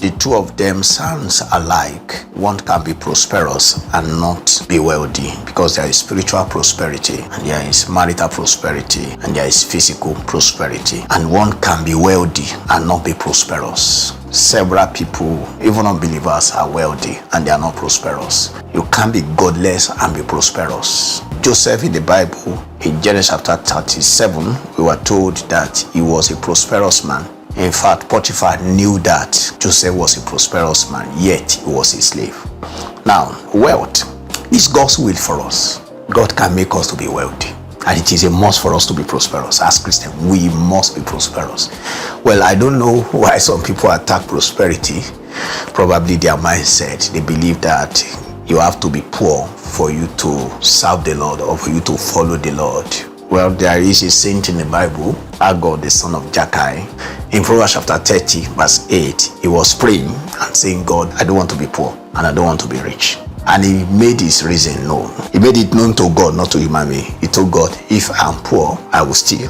the two of them sounds alike. One can be prosperous and not be wealthy, because there is spiritual prosperity and there is marital prosperity and there is physical prosperity. And one can be wealthy and not be prosperous. Several people, even unbelievers, are wealthy and they are not prosperous. You can't be godless and be prosperous. Joseph in the Bible, in Genesis chapter 37, we were told that he was a prosperous man. In fact, Potiphar knew that Joseph was a prosperous man, yet he was a slave. Now, wealth is God's will for us. God can make us to be wealthy. And it is a must for us to be prosperous. As Christians, we must be prosperous. Well, I don't know why some people attack prosperity. Probably their mindset. They believe that you have to be poor for you to serve the Lord or for you to follow the Lord. Well, there is a saint in the Bible, Agur, the son of Jakkai. In Proverbs chapter 30, verse 8, he was praying and saying, God, I don't want to be poor and I don't want to be rich. And he made his reason known. He made it known to God, not to human being. He told God, if I'm poor, I will steal.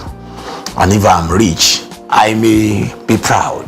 And if I'm rich, I may be proud.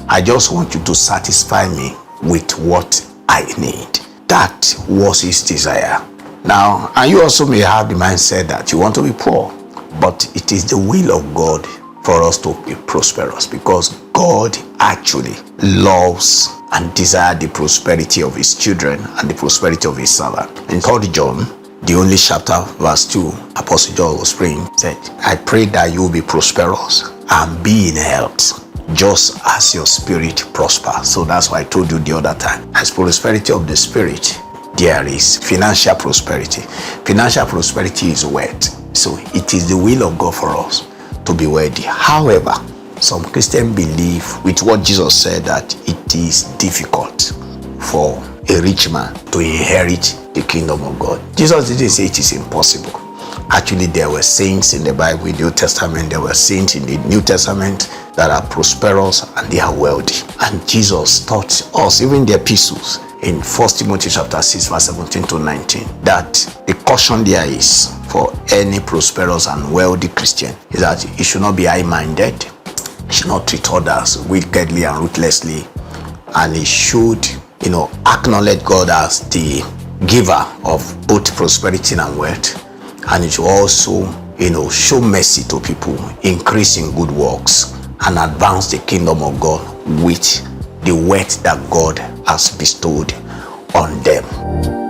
I just want you to satisfy me with what I need. That was his desire. Now, and you also may have the mindset that you want to be poor, but it is the will of God for us to be prosperous, because God actually loves and desires the prosperity of his children and the prosperity of his servant. In 3 John, the only chapter, verse 2, Apostle John was praying, said, I pray that you will be prosperous and be in health, just as your spirit prospers. So that's why I told you the other time. As prosperity of the spirit, there is financial prosperity. Financial prosperity is wealth. So it is the will of God for us to be wealthy. However, some Christians believe with what Jesus said that it is difficult for a rich man to inherit the kingdom of God. Jesus didn't say it is impossible. Actually, there were saints in the Bible, in the Old Testament, there were saints in the New Testament that are prosperous and they are wealthy. And Jesus taught us, even in the epistles, in 1 Timothy chapter 6, verse 17 to 19, that the caution there is for any prosperous and wealthy Christian is that he should not be high-minded, he should not treat others wickedly and ruthlessly, and he should, acknowledge God as the giver of both prosperity and wealth, and he should also, show mercy to people, increase in good works, and advance the kingdom of God with the wealth that God has bestowed on them.